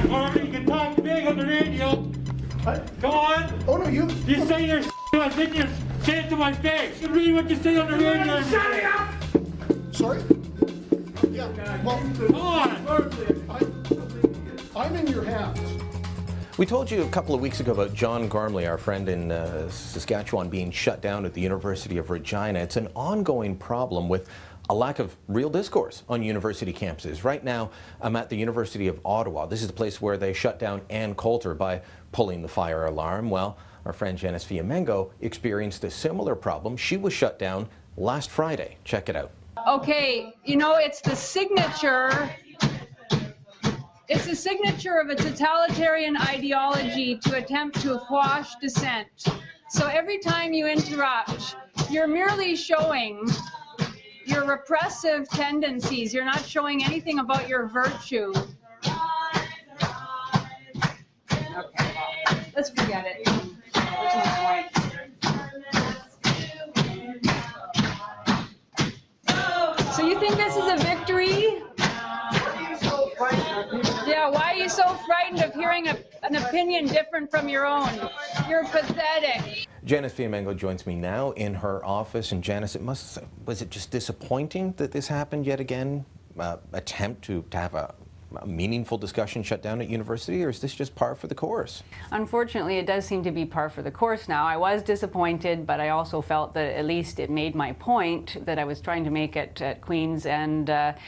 Harvey, you can talk big on the radio. What? Go on. Oh, no, you say your I think you say it to my face. You read what you say on the radio. Shut it up! Sorry? Yeah, well, go on. I'm in your hands. We told you a couple of weeks ago about John Gormley, our friend in Saskatchewan, being shut down at the University of Regina. It's an ongoing problem with a lack of real discourse on university campuses. Right now, I'm at the University of Ottawa. This is the place where they shut down Ann Coulter by pulling the fire alarm. Well, our friend Janice Fiamengo experienced a similar problem. She was shut down last Friday. Check it out. Okay, you know, it's the signature of a totalitarian ideology to attempt to quash dissent. So every time you interrupt, you're merely showing your repressive tendencies. You're not showing anything about your virtue. Okay, let's forget it. There's no point. So you think this is a victory? Yeah, why are you so frightened of hearing an opinion different from your own? You're pathetic. Janice Fiamengo joins me now in her office. And Janice, was it just disappointing that this happened yet again? Attempt to have a meaningful discussion shut down at university, or is this just par for the course? Unfortunately, it does seem to be par for the course now. I was disappointed, but I also felt that at least it made my point that I was trying to make at Queen's and at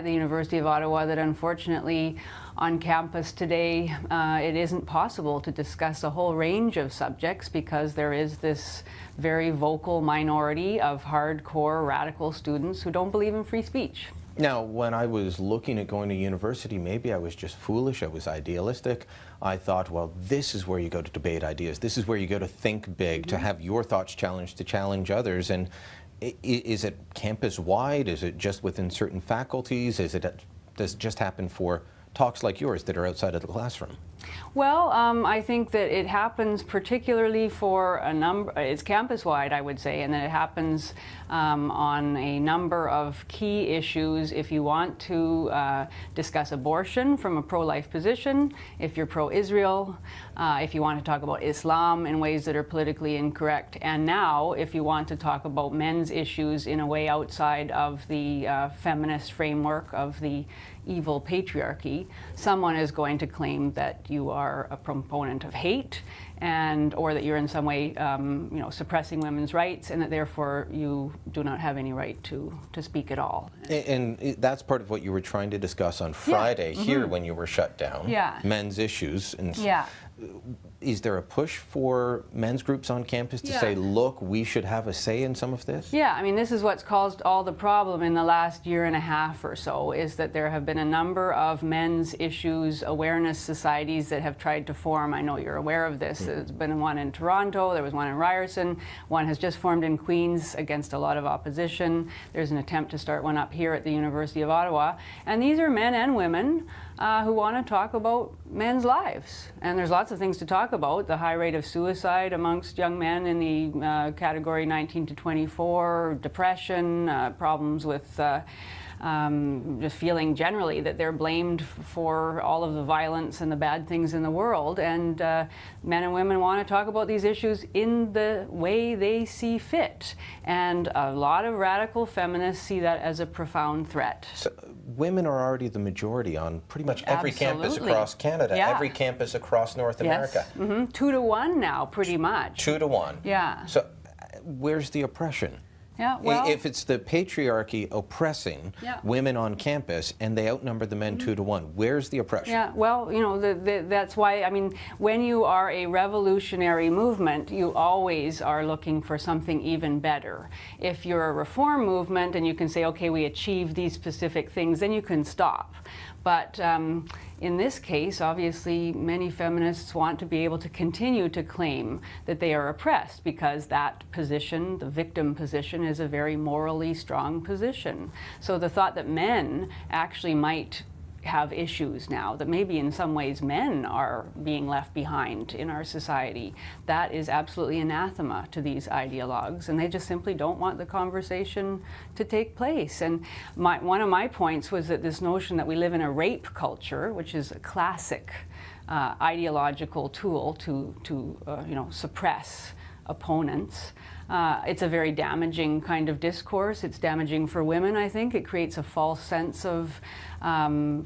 the University of Ottawa, that unfortunately on campus today it isn't possible to discuss a whole range of subjects because there is this very vocal minority of hardcore radical students who don't believe in free speech. Now, when I was looking at going to university, maybe I was just foolish, I was idealistic. I thought, well, this is where you go to debate ideas. This is where you go to think big, to have your thoughts challenged, to challenge others. And is it campus-wide? Is it just within certain faculties? Does it just happen for talks like yours that are outside of the classroom? Well, I think that it happens particularly for a number, it's campus-wide, I would say, and that it happens on a number of key issues. If you want to discuss abortion from a pro-life position, if you're pro-Israel, if you want to talk about Islam in ways that are politically incorrect, and now if you want to talk about men's issues in a way outside of the feminist framework of the evil patriarchy, someone is going to claim that you are a proponent of hate, and or that you're in some way suppressing women's rights, and that therefore you do not have any right to speak at all. And that's part of what you were trying to discuss on Friday here when you were shut down. Yeah. Men's issues. And yeah. Is there a push for men's groups on campus to say, look, we should have a say in some of this? Yeah, I mean, this is what's caused all the problem in the last year and a half or so, is that there have been a number of men's issues awareness societies that have tried to form. I know you're aware of this. There's been one in Toronto, there was one in Ryerson, one has just formed in Queen's against a lot of opposition. There's an attempt to start one up here at the University of Ottawa. And these are men and women who want to talk about men's lives. And there's lots of things to talk about. The high rate of suicide amongst young men in the category 19 to 24, depression, problems with just feeling generally that they're blamed for all of the violence and the bad things in the world. And men and women want to talk about these issues in the way they see fit. And a lot of radical feminists see that as a profound threat. So, women are already the majority on pretty much every campus across Canada, every campus across North America. 2 to 1 now, pretty much. 2 to 1. Yeah. So where's the oppression? Yeah, well, if it's the patriarchy oppressing women on campus and they outnumber the men 2 to 1, where's the oppression? Yeah, well, you know, that's why, I mean, when you are a revolutionary movement, you always are looking for something even better. If you're a reform movement and you can say, okay, we achieved these specific things, then you can stop. But in this case, obviously, many feminists want to be able to continue to claim that they are oppressed because that position, the victim position, is a very morally strong position. So the thought that men actually might have issues now, that maybe in some ways men are being left behind in our society. That is absolutely anathema to these ideologues, and they just simply don't want the conversation to take place. And one of my points was that this notion that we live in a rape culture, which is a classic ideological tool to you know, suppress opponents. It's a very damaging kind of discourse. It's damaging for women, I think. It creates a false sense of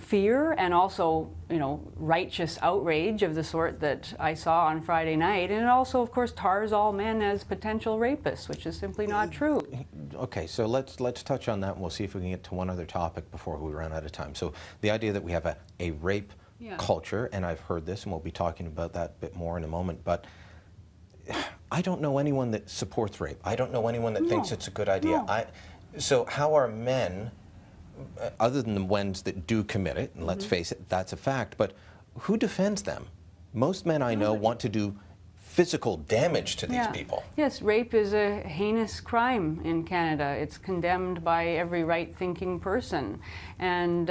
fear and also, you know, righteous outrage of the sort that I saw on Friday night. And it also, of course, tars all men as potential rapists, which is simply not true. Okay, so let's touch on that, and we'll see if we can get to one other topic before we run out of time. So the idea that we have a rape culture, and I've heard this, and we'll be talking about that a bit more in a moment, but I don't know anyone that supports rape. I don't know anyone that thinks it's a good idea. No. So how are men, other than the ones that do commit it, and let's face it, that's a fact, but who defends them? Most men I know want to do physical damage to these people. Yes, rape is a heinous crime in Canada. It's condemned by every right-thinking person. And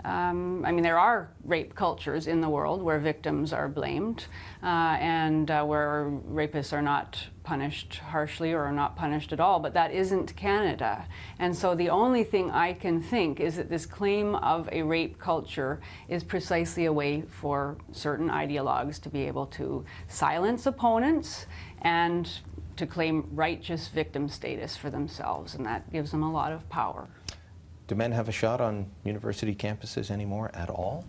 I mean, there are rape cultures in the world where victims are blamed and where rapists are not punished harshly or are not punished at all, but that isn't Canada. And so the only thing I can think is that this claim of a rape culture is precisely a way for certain ideologues to be able to silence opponents and to claim righteous victim status for themselves, and that gives them a lot of power. Do men have a shot on university campuses anymore at all?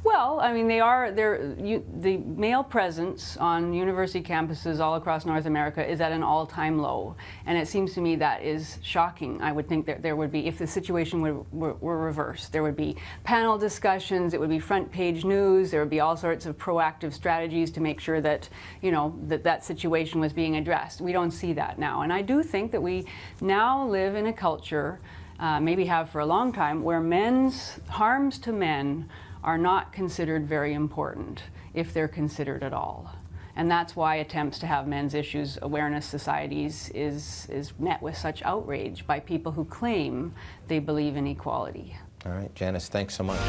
Well, I mean, the male presence on university campuses all across North America is at an all-time low, and it seems to me that is shocking. I would think that there would be, if the situation were reversed, there would be panel discussions, it would be front-page news, there would be all sorts of proactive strategies to make sure that, you know, that situation was being addressed. We don't see that now, and I do think that we now live in a culture, maybe have for a long time, where men's harms to men are not considered very important, if they're considered at all. And that's why attempts to have men's issues awareness societies is met with such outrage by people who claim they believe in equality. All right, Janice, thanks so much.